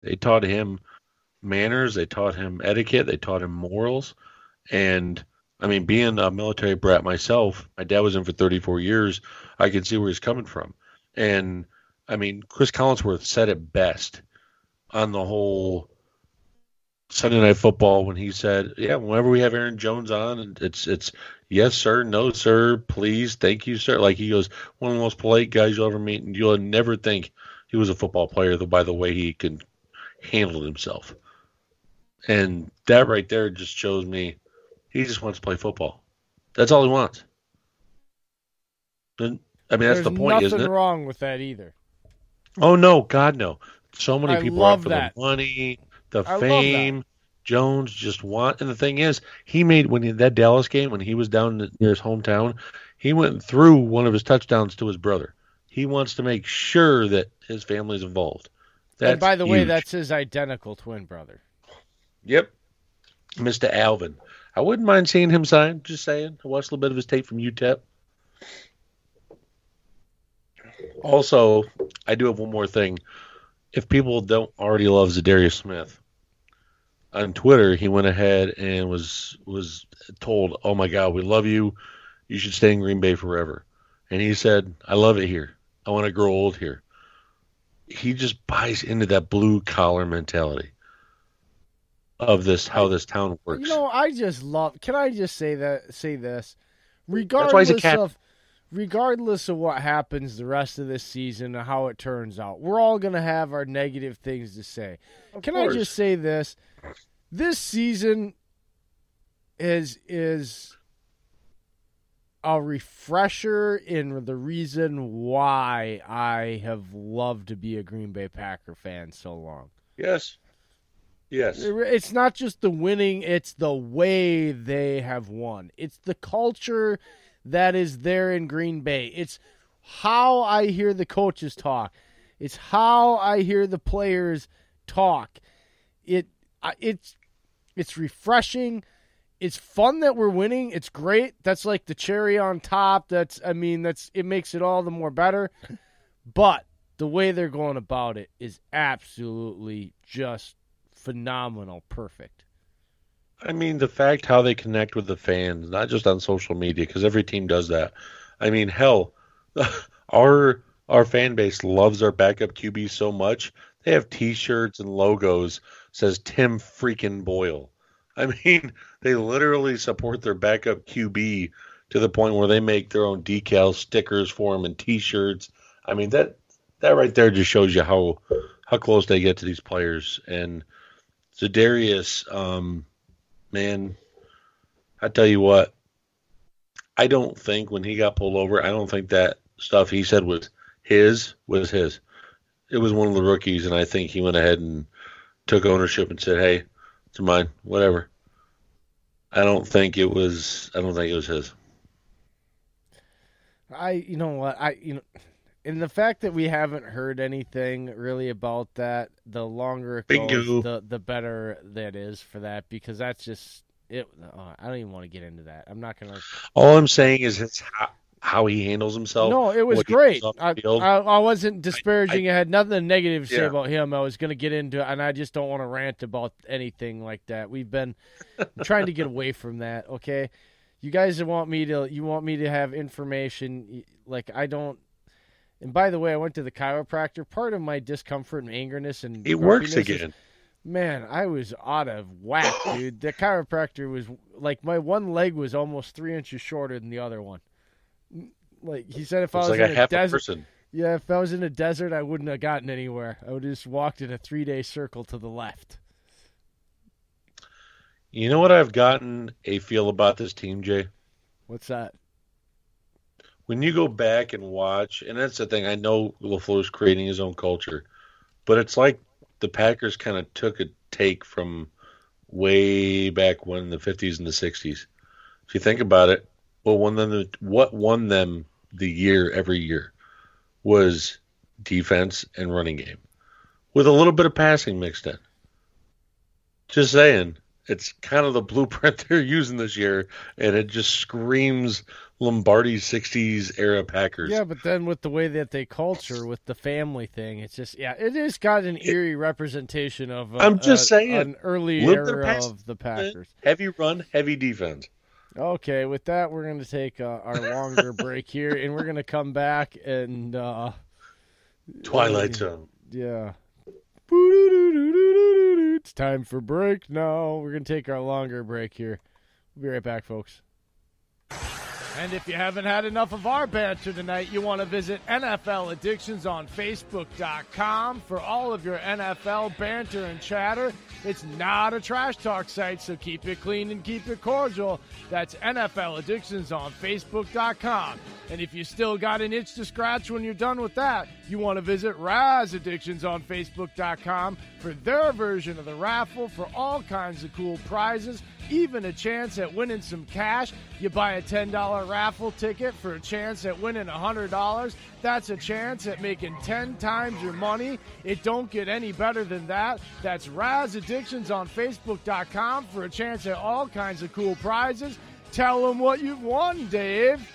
They taught him manners, they taught him etiquette, they taught him morals. And I mean, being a military brat myself, my dad was in for 34 years. I can see where he's coming from. And I mean, Chris Collinsworth said it best on the whole Sunday Night Football when he said, "Yeah, whenever we have Aaron Jones on, and it's yes sir, no sir, please, thank you sir." Like he goes, one of the most polite guys you'll ever meet, and you'll never think he was a football player by the way he can handle himself. And that right there just shows me he just wants to play football. That's all he wants. And, I mean, that's There's the point, isn't nothing it? wrong with that either. Oh no, God no. So many I people are out love for the that. money, the I love that. fame. Jones just want, and the thing is, he made that Dallas game when he was down near his hometown, he went through one of his touchdowns to his brother. He wants to make sure that his family's involved. And That's by the way, huge. that's his identical twin brother. Yep, Mr. Alvin. I wouldn't mind seeing him sign. Just saying. I watched a little bit of his tape from UTEP. Also, I do have one more thing. If people don't already love Zadarius Smith, on Twitter, he went ahead and was told, "Oh my God, we love you. You should stay in Green Bay forever." And he said, "I love it here. I want to grow old here." He just buys into that blue collar mentality of this how I this town works. I just love. Can I just say this? That's why he's a Regardless captain. of regardless of what happens the rest of this season and how it turns out, we're all going to have our negative things to say. Of Can I course. just say this? This season is a refresher in the reason why I have loved to be a Green Bay Packer fan so long. Yes. Yes. It's not just the winning, it's the way they have won. It's the culture that is there in Green Bay. It's how I hear the coaches talk. It's how I hear the players talk. It it's refreshing. It's fun that we're winning. It's great. That's like the cherry on top. That's it makes it all the more better. But the way they're going about it is absolutely just phenomenal, perfect. I mean, the fact how they connect with the fans, not just on social media, because every team does that. I mean, hell, our fan base loves our backup QB so much. They have T-shirts and logos says Tim freaking Boyle. I mean, they literally support their backup QB to the point where they make their own decals, stickers for him, and T-shirts. I mean, that right there just shows you how close they get to these players. And Zedarius, man, I tell you what, I don't think when he got pulled over, I don't think that stuff he said was his. It was one of the rookies, and I think he went ahead and took ownership and said, "Hey, it's mine, whatever." I don't think it was. I don't think it was his. You know what, and the fact that we haven't heard anything really about that, the longer it goes, Bingo. the better that is for that, because that's just it. I don't even want to get into that. I'm not gonna. All I'm saying is it's how he handles himself, No, it was what he does great. off I, the field. I I wasn't I disparaging. I had nothing negative to say yeah. about him. I was going to get into it, and I just don't want to rant about anything like that. We've been trying to get away from that. Okay, you guys want me to have information like I don't. And by the way, I went to the chiropractor. Part of my discomfort and angerness and It works grumpiness is, again. man, I was out of whack, dude. The chiropractor was like my one leg was almost 3 inches shorter than the other one. Like he said, if I It's was like in a a half a desert, person. yeah, if I was in a desert, I wouldn't have gotten anywhere. I would have just walked in a 3-day circle to the left. You know what I've gotten a feel about this team, Jay? What's that? When you go back and watch, and that's the thing, I know LaFleur's creating his own culture, but it's like the Packers kind of took a take from way back when in the 50s and the 60s. If you think about it, what won them the year every year was defense and running game with a little bit of passing mixed in. Just saying. It's kind of the blueprint they're using this year, and it just screams Lombardi '60s era Packers. Yeah, but then with the way that they culture with the family thing, it's just it is got an eerie representation of I'm just saying, an early little bit of era pass, of the Packers. heavy run, heavy defense. Okay, with that, we're going to take our longer break here, and we're going to come back and Twilight Zone. Yeah. It's time for break now. We're going to take our longer break here. We'll be right back, folks. And if you haven't had enough of our banter tonight, you want to visit NFL Addictions on Facebook.com for all of your NFL banter and chatter. It's not a trash talk site, so keep it clean and keep it cordial. That's NFL Addictions on Facebook.com. And if you still got an itch to scratch when you're done with that, you want to visit Raz Addictions on Facebook.com for their version of the raffle for all kinds of cool prizes, even a chance at winning some cash. You buy a $10 raffle ticket for a chance at winning $100. That's a chance at making 10 times your money. It don't get any better than that. That's Raz Addictions on Facebook.com for a chance at all kinds of cool prizes. Tell them what you've won, Dave.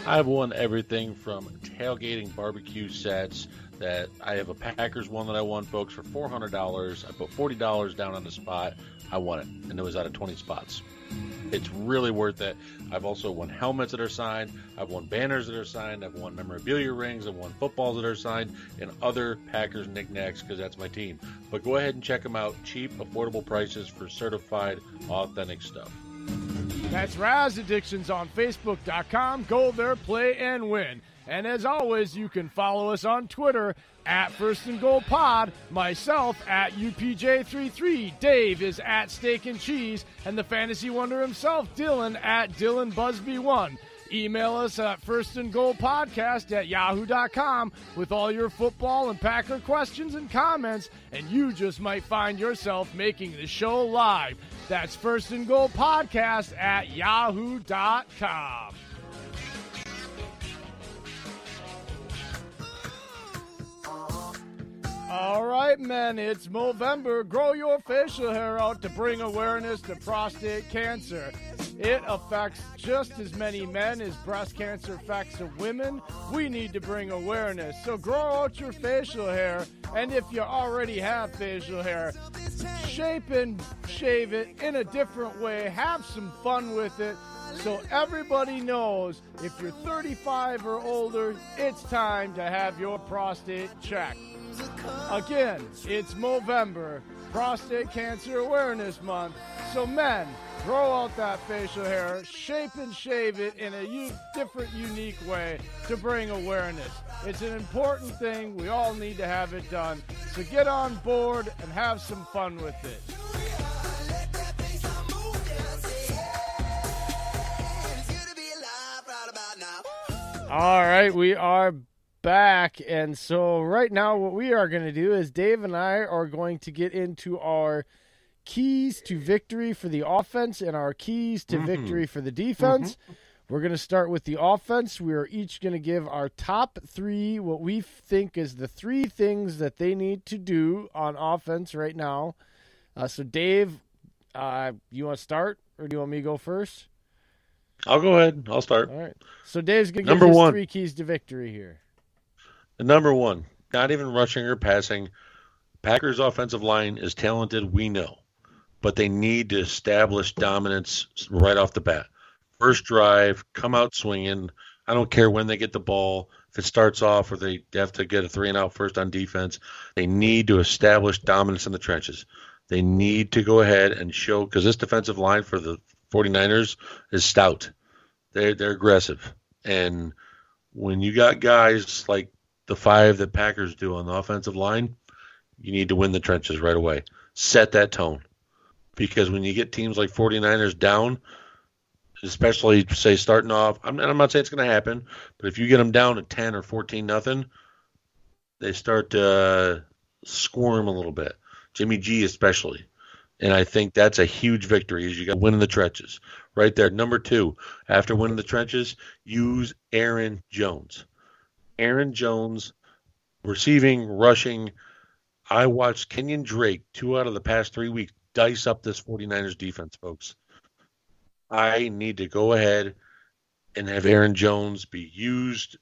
I've won everything from tailgating barbecue sets. That I have a Packers one that I won, folks, for $400. I put $40 down on the spot. I won it, and it was out of 20 spots. It's really worth it. I've also won helmets that are signed. I've won banners that are signed. I've won memorabilia rings. I've won footballs that are signed and other Packers knickknacks because that's my team. But go ahead and check them out. Cheap, affordable prices for certified, authentic stuff. That's Raz Addictions on Facebook.com. Go there, play, and win. And as always, you can follow us on Twitter at First and Goal Pod, myself at UPJ33, Dave is at Steak and Cheese, and the fantasy wonder himself, Dylan, at DylanBusby1. Email us at firstandgoalpodcast@yahoo.com with all your football and Packer questions and comments, and you just might find yourself making the show live. That's firstandgoalpodcast@yahoo.com. All right, men, it's Movember. Grow your facial hair out to bring awareness to prostate cancer. It affects just as many men as breast cancer affects women. We need to bring awareness. So grow out your facial hair, and if you already have facial hair, shape and shave it in a different way. Have some fun with it. So everybody knows if you're 35 or older, it's time to have your prostate checked. Again, it's Movember, Prostate Cancer Awareness Month. So men, grow out that facial hair, shape and shave it in a different, unique way to bring awareness. It's an important thing. We all need to have it done. So get on board and have some fun with it. All right, we are back, and so right now what we are going to do is Dave and I are going to get into our keys to victory for the offense and our keys to victory for the defense. We're going to start with the offense. We are each going to give our top three, what we think is the three things that they need to do on offense right now. So Dave, you want to start, or do you want me to go first? I'll go ahead. I'll start. All right. So Dave's going to give us three keys to victory here. Number one, not even rushing or passing. Packers' offensive line is talented, we know, but they need to establish dominance right off the bat. First drive, come out swinging. I don't care when they get the ball. If it starts off or they have to get a 3-and-out first on defense, they need to establish dominance in the trenches. They need to go ahead and show, because this defensive line for the 49ers is stout. They're aggressive. And when you got guys like the five that Packers do on the offensive line, you need to win the trenches right away. Set that tone. Because when you get teams like 49ers down, especially, say, starting off, I'm not saying it's going to happen, but if you get them down at 10 or 14-0, they start to squirm a little bit. Jimmy G especially. And I think that's a huge victory, is you got to win in the trenches. Right there. Number two, after winning the trenches, use Aaron Jones. Aaron Jones, receiving, rushing. I watched Kenyon Drake 2 out of the past 3 weeks dice up this 49ers defense, folks. I need to go ahead and have Aaron Jones be used.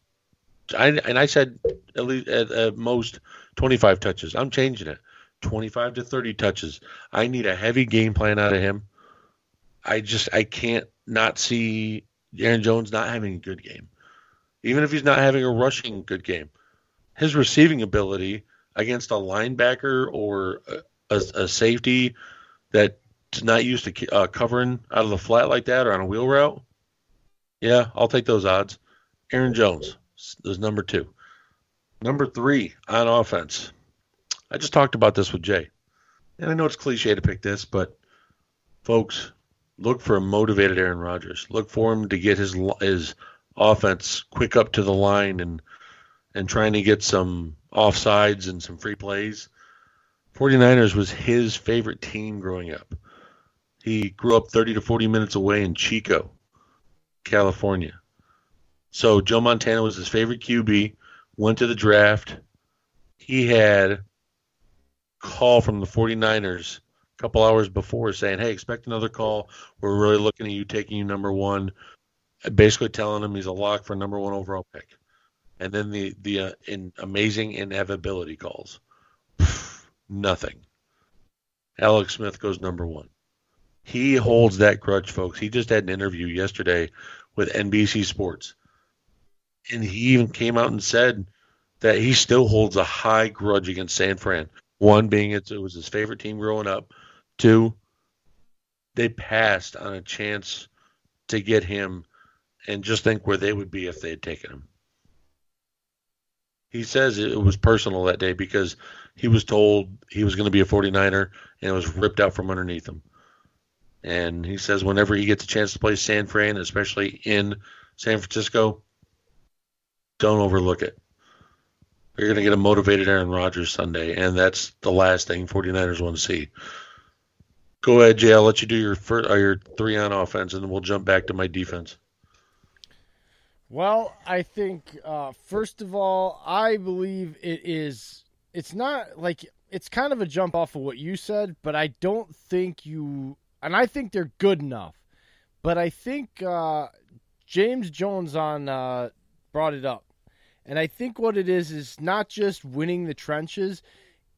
I said at least at most 25 touches. I'm changing it. 25 to 30 touches. I need a heavy game plan out of him. I can't not see Aaron Jones not having a good game. Even if he's not having a rushing good game. His receiving ability against a linebacker or a safety that's not used to covering out of the flat like that or on a wheel route, yeah, I'll take those odds. Aaron Jones is number 2. Number 3 on offense. I just talked about this with Jay. And I know it's cliche to pick this, but folks, look for a motivated Aaron Rodgers. Look for him to get his offense quick up to the line and trying to get some offsides and some free plays. 49ers was his favorite team growing up. He grew up 30 to 40 minutes away in Chico, California. So Joe Montana was his favorite QB, went to the draft. He had a call from the 49ers a couple hours before saying, hey, expect another call. We're really looking at you, taking you number 1, basically telling him he's a lock for number 1 overall pick. And then the amazing inevitability calls. Nothing. Alex Smith goes number 1. He holds that grudge, folks. He just had an interview yesterday with NBC Sports. And he even came out and said that he still holds a high grudge against San Fran. 1 being it was his favorite team growing up. 2, they passed on a chance to get him, and just think where they would be if they had taken him. He says it was personal that day because he was told he was going to be a 49er, and it was ripped out from underneath him. And he says whenever he gets a chance to play San Fran, especially in San Francisco, don't overlook it. You're going to get a motivated Aaron Rodgers Sunday, and that's the last thing 49ers want to see. Go ahead, Jay. I'll let you do your 3 on offense, and then we'll jump back to my defense. Well, I think, first of all, I believe it's not like, it's kind of a jump off of what you said, but I don't think and I think they're good enough. But I think James Jones brought it up. And I think what it is not just winning the trenches,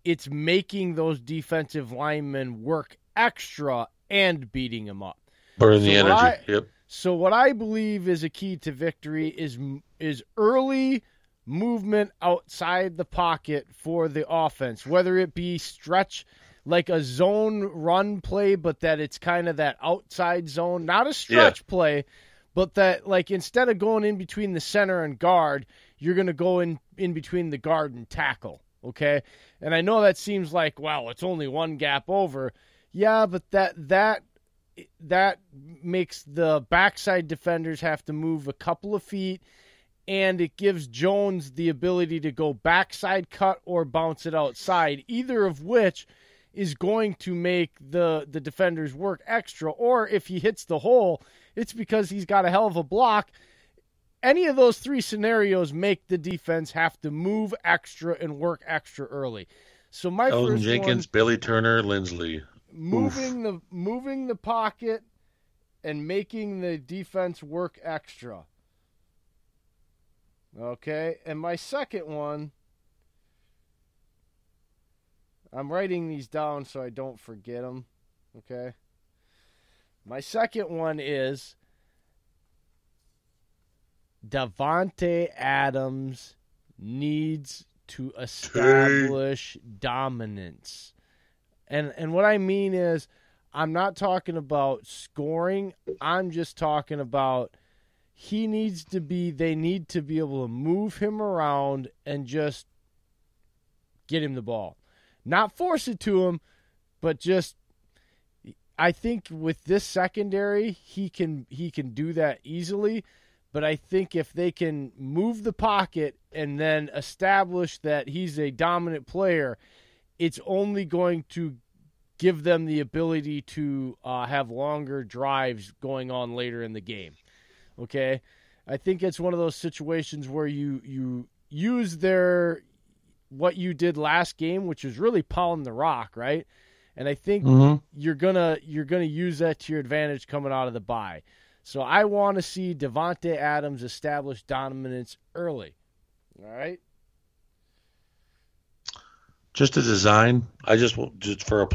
it's making those defensive linemen work extra and beating them up. Burn the energy. Yep. So what I believe is a key to victory is early movement outside the pocket for the offense, whether it be stretch like a zone run play, but that it's kind of that outside zone, not a stretch play, but that like instead of going in between the center and guard, you're going to go in between the guard and tackle, okay? And I know that seems like, well, it's only one gap over. Yeah, but that makes the backside defenders have to move a couple of feet, and it gives Jones the ability to go backside cut or bounce it outside, either of which is going to make the defenders work extra. Or if he hits the hole, it's because he's got a hell of a block. Any of those 3 scenarios make the defense have to move extra and work extra early. So my Elton first Jenkins, Billy Turner, Lindsley. Moving the pocket and making the defense work extra. Okay, and my second one, I'm writing these down so I don't forget them. Okay, my second one is Davante Adams needs to establish dominance. And what I mean is, I'm not talking about scoring. I'm just talking about they need to be able to move him around and just get him the ball. Not force it to him, but just, I think with this secondary, he can do that easily. But I think if they can move the pocket and then establish that he's a dominant player, it's only going to give them the ability to have longer drives going on later in the game. Okay? I think it's one of those situations where you use what you did last game, which is really pound the rock, right? And I think Mm-hmm. you're gonna use that to your advantage coming out of the bye. So I want to see Devontae Adams establish dominance early. All right. Just a design. I just for a